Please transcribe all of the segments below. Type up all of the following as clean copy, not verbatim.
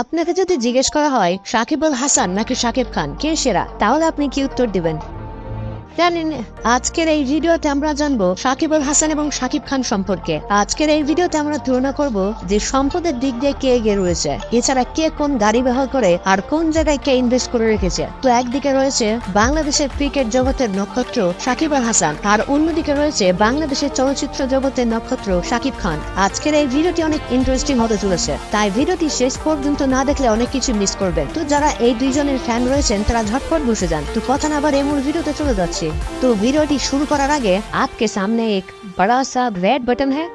আপনাকে যদি জিজ্ঞেস করা হয় সাকিব আল হাসান নাকি শাকিব খান কে সেরা, তাহলে আপনি কি উত্তর দিবেন? জানেন, আজকের এই ভিডিওতে আমরা জানবো সাকিব আল হাসান এবং শাকিব খান সম্পর্কে। আজকের এই ভিডিওতে আমরা তুলনা করব যে সম্পদের দিক দিয়ে কে এগিয়ে রয়েছে, এছাড়া কে কোন গাড়ি ব্যবহার করে আর কোন জায়গায় কে ইনভেস্ট করে রেখেছে। তো একদিকে রয়েছে বাংলাদেশের ক্রিকেট জগতের নক্ষত্র সাকিব আল হাসান, আর অন্যদিকে রয়েছে বাংলাদেশের চলচ্চিত্র জগতের নক্ষত্র শাকিব খান। আজকের এই ভিডিওটি অনেক ইন্টারেস্টিং হতে চলেছে, তাই ভিডিওটি শেষ পর্যন্ত না দেখলে অনেক কিছু মিস করবেন। তো যারা এই দুইজনের ফ্যান রয়েছেন তারা ঝটপট বসে যান। তো কথা না আবার মূল ভিডিওতে চলে যাচ্ছে। तो वीडियो शुरू करार आगे आपके सामने एक बड़ा सा रेड बटन है।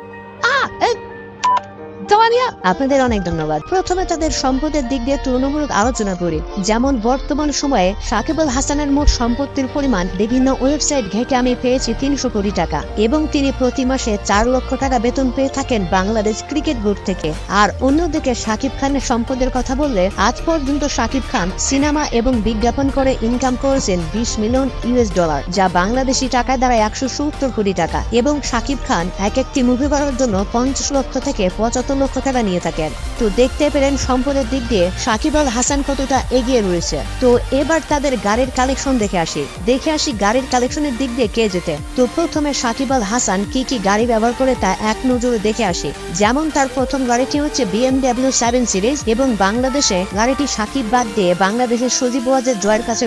আপনাদের অনেক ধন্যবাদ। প্রথমে তাদের সম্পদের দিক দিয়ে তুলনামূলক আলোচনা করি। যেমন বর্তমান সময়ে সাকিব আল হাসানের মোট সম্পত্তির পরিমাণ বিভিন্ন ওয়েবসাইট ঘেটে আমি পেয়েছি 300 কোটি টাকা, এবং তিনি প্রতি মাসে 4 লক্ষ টাকা বেতন পেয়ে থাকেন বাংলাদেশ ক্রিকেট বোর্ড থেকে। আর অন্যদিকে শাকিব খানের সম্পদের কথা বললে আজ পর্যন্ত শাকিব খান সিনেমা এবং বিজ্ঞাপন করে ইনকাম করেছেন 20 মিলিয়ন ইউএস ডলার, যা বাংলাদেশি টাকায় দাঁড়ায় 170 কোটি টাকা। এবং শাকিব খান একটি মুভি করার জন্য 50 লক্ষ থেকে 75 লক্ষ টাকা নিয়ে থাকেন। তো দেখতে পেলেন সম্পদের দিক দিয়ে সাকিব আল হাসান কতটা এগিয়ে রয়েছে। তো এবার তাদের গাড়ির কালেকশন দেখে আসি গাড়ির কালেকশনের দিক দিয়ে কে যেতে। তো প্রথমে সাকিব আল হাসান কি কি গাড়ি ব্যবহার করে তা এক নজরে দেখে আসি। যেমন তার প্রথম গাড়িটি হচ্ছে BMW 7 সিরিজ, এবং বাংলাদেশে গাড়িটি সাকিব বাদ দিয়ে বাংলাদেশের সজীব ওয়াজেদ জয়ের কাছে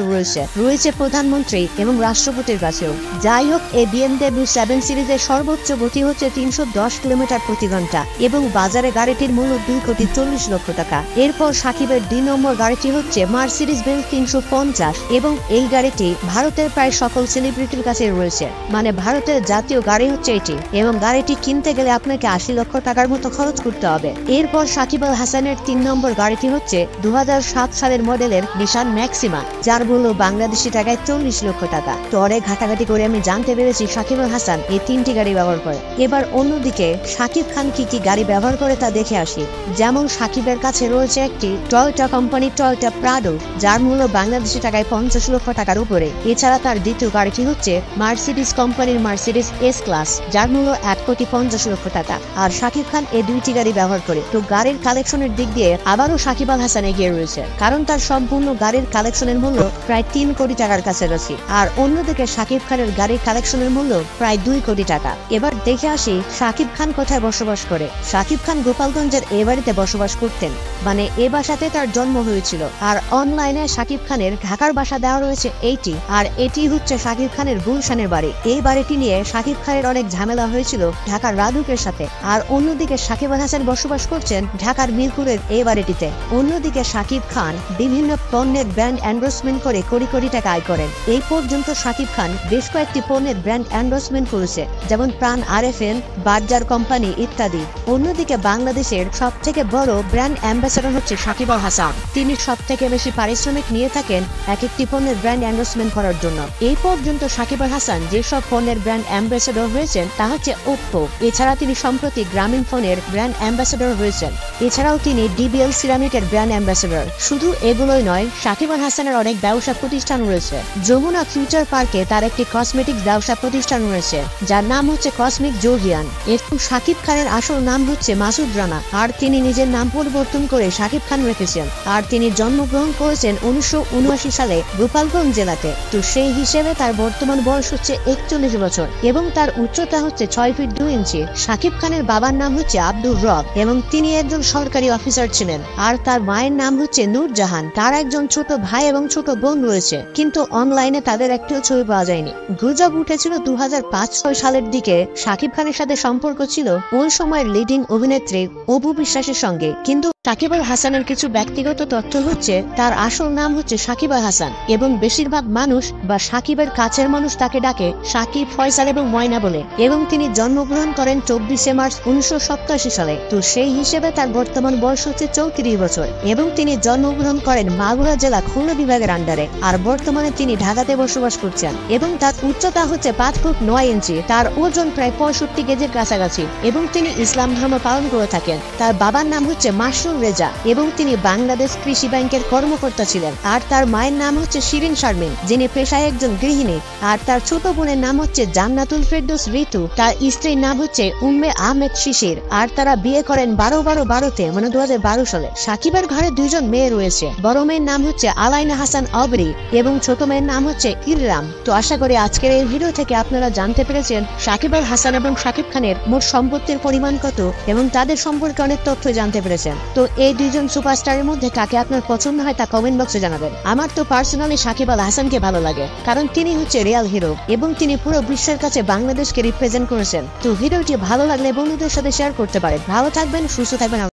রয়েছে প্রধানমন্ত্রী এবং রাষ্ট্রপতির কাছেও। যাই হোক, এই BMW 7 সিরিজের সর্বোচ্চ গতি হচ্ছে 310 কিলোমিটার প্রতি ঘন্টা, এবং বাজারে গাড়িটির মূল্য 2,40 লক্ষ টাকা। এরপর সাকিবের 2 নম্বর গাড়িটি হচ্ছে মার্সিডিজ বেঞ্জ 350, এবং এই গাড়িটি ভারতের প্রায় সকল সেলিব্রিটির কাছে রয়েছে, মানে ভারতের জাতীয় গাড়ি হচ্ছে এটি, এবং গাড়িটি কিনতে গেলে আপনাকে 80 লক্ষ টাকার মতো খরচ করতে হবে। এরপর সাকিব আল হাসানের 3 নম্বর গাড়িটি হচ্ছে 2007 সালের মডেলের নিশান ম্যাক্সিমা, যার মূল্য বাংলাদেশি টাকায় 40 লক্ষ টাকা। তো অনেক ঘাটাঘাটি করে আমি জানতে পেরেছি সাকিব আল হাসান এই 3টি গাড়ি ব্যবহার করে। এবার অন্যদিকে শাকিব খান কি কি গাড়ি ব্যবহার করে তা দেখে আসি। যেমন সাকিবের কাছে রয়েছে একটি টয়োটা কোম্পানি টয়োটা প্রাডো, যার মূল্য বাংলাদেশি টাকায় 50 লক্ষ টাকার উপরে। এছাড়া তার দ্বিতীয় গাড়িটি হচ্ছে মার্সিডিজ কোম্পানির মার্সিডিজ এস ক্লাস, যার মূল্য 1,50 লক্ষ টাকা। আর সাকিব খান এই 2টি গাড়ি ব্যবহার করে। তো গাড়ির কালেকশনের দিক দিয়ে আবারও সাকিব আল হাসান এগিয়ে রয়েছে, কারণ তার সম্পূর্ণ গাড়ির কালেকশনের মূল্য প্রায় 3 কোটি টাকার কাছাকাছি। আর অন্যদিকে সাকিব খানের গাড়ির কালেকশনের মূল্য প্রায় 2 কোটি টাকা। এবার দেখে আসি সাকিব খান কোথায় বসবাস করে। সাকিব খান গোপালগঞ্জের এ বাড়িতে বসবাস করতেন, মানে এ বাসাতে তার জন্ম হয়েছিল। আর অনলাইনে সাকিব খানের ঢাকার বাসা দেওয়া রয়েছে এইটি, আর এটি হচ্ছে সাকিব খানের গুলশানের বাড়ি। এই বাড়িটি নিয়ে সাকিব খানের অনেক ঝামেলা হয়েছিল ঢাকার রাজুকের সাথে। আর অন্যদিকে সাকিব আল হাসান বসবাস করছেন ঢাকার মিরপুরের এই বাড়িটিতে। অন্যদিকে সাকিব খান বিভিন্ন পণ্যের ব্র্যান্ড এন্ডোর্সমেন্ট করে কোটি কোটি টাকা আয় করেন। এই পর্যন্ত সাকিব খান বেশ কয়েকটি পণ্যের ব্র্যান্ড এন্ডোর্সমেন্ট করেছে, যেমন প্রাণ RFN, বার্জার কোম্পানি ইত্যাদি। অন্যদিকে বাংলাদেশের সব থেকে বড় ব্র্যান্ড অ্যাম্বাসেডর হচ্ছে সাকিব আল হাসান। তিনি সব থেকে বেশি পারিশ্রমিক নিয়ে থাকেন একটি পণ্যের ব্র্যান্ড এন্ডোর্সমেন্ট করার জন্য। এই পর্যন্ত সাকিব আল হাসান যেসব পণ্যের ব্র্যান্ড অ্যাম্বাসেডর হয়েছেন তা হচ্ছে ওপ্পো। এছাড়া তিনি সম্প্রতি গ্রামীণ ফোনের ব্র্যান্ড অ্যাম্বাসেডর হয়েছেন। এছাড়াও তিনি DBL সিরামিকের ব্র্যান্ড অ্যাম্বাসেডর। শুধু এগুলোই নয়, সাকিব আল হাসানের অনেক ব্যবসা প্রতিষ্ঠান রয়েছে। যমুনা ফিউচার পার্কে তার একটি কসমেটিক্স ব্যবসা প্রতিষ্ঠান রয়েছে, যার নাম হচ্ছে কসমিক জোভিয়ান। এবং সাকিব খানের আসল নাম হচ্ছে মাসুদ রানা, আর তিনি নিজের নাম পরিবর্তন করে সাকিব খান রেখেছেন। আর তিনি জন্মগ্রহণ করেছেন 1979 সালে গোপালগঞ্জ জেলাতে। তো সেই হিসেবে তার বর্তমান বয়স হচ্ছে 41 বছর, এবং তার উচ্চতা হচ্ছে 6 ফিট 2 ইঞ্চি। সাকিব খানের বাবার নাম হচ্ছে আব্দুর রব, এবং তিনি একজন সরকারি অফিসার ছিলেন। আর তার মায়ের নাম হচ্ছে নূরজাহান। তার একজন ছোট ভাই এবং ছোট বোন রয়েছে, কিন্তু অনলাইনে তাদের একটিও ছবি পাওয়া যায়নি। গুজব উঠেছিল 2005-6 সালের দিকে সাকিব খানের সাথে সম্পর্ক ছিল ওই সময়ের লিডিং অভিনেত্রী অপু বিশ্বাসের সঙ্গে। কিন্তু সাকিব আল হাসানের কিছু ব্যক্তিগত তথ্য হচ্ছে তার আসল নাম হচ্ছে সাকিব আল হাসান, এবং বেশিরভাগ মানুষ বা সাকিবের কাছের মানুষ তাকে ডাকে সাকিব, ফয়সাল এবং ময়না বলে। এবং তিনি জন্মগ্রহণ করেন 24 মার্চ 1987 সালে। তো সেই হিসেবে তার বর্তমান বয়স হচ্ছে 34 বছর, এবং তিনি জন্মগ্রহণ করেন মাগুরা জেলা খুলনা বিভাগের আন্ডারে। আর বর্তমানে তিনি ঢাকাতে বসবাস করছেন, এবং তার উচ্চতা হচ্ছে 5 ফুট 9 ইঞ্চি। তার ওজন প্রায় 65 কেজির কাছাকাছি, এবং তিনি ইসলাম ধর্ম পালন করে থাকেন। তার বাবার নাম হচ্ছে মাসরুর আব্দুল রেজা এবং তিনি বাংলাদেশ কৃষি ব্যাংকের কর্মকর্তা ছিলেন। আর তার মায়ের নাম হচ্ছে শিরিন শারমিন, যিনি পেশায় একজন গৃহিণী। আর তার ছোট বোনের নাম হচ্ছে জান্নাতুল ফেরদৌস ঋতু। তার স্ত্রীর নাম হচ্ছে উম্মে আহমেদ শিশির। আর তারা বিয়ে করেন 12/12/12 মানে 2012 সালে। সাকিবের ঘরে দুইজন মেয়ে রয়েছে। বড় মেয়ের নাম হচ্ছে আলাইনা হাসান অবরি এবং ছোট মেয়ের নাম হচ্ছে ইররাম। তো আশা করি আজকের এই ভিডিও থেকে আপনারা জানতে পেরেছেন সাকিব আল হাসান এবং সাকিব খানের মোট সম্পত্তির পরিমাণ কত এবং তাদের সম্পর্কে অনেক তথ্য জানতে পেরেছেন। তো এই দুইজন সুপারস্টারের মধ্যে কাকে আপনার পছন্দ হয় তা কমেন্ট বক্সে জানাবেন। আমার তো পার্সোনালি সাকিব আল হাসানকে ভালো লাগে, কারণ তিনি হচ্ছে রিয়াল হিরো এবং তিনি পুরো বিশ্বের কাছে বাংলাদেশকে রিপ্রেজেন্ট করেছেন। তো ভিডিওটি ভালো লাগলে বন্ধুদের সাথে শেয়ার করতে পারেন। ভালো থাকবেন, সুস্থ থাকবেন।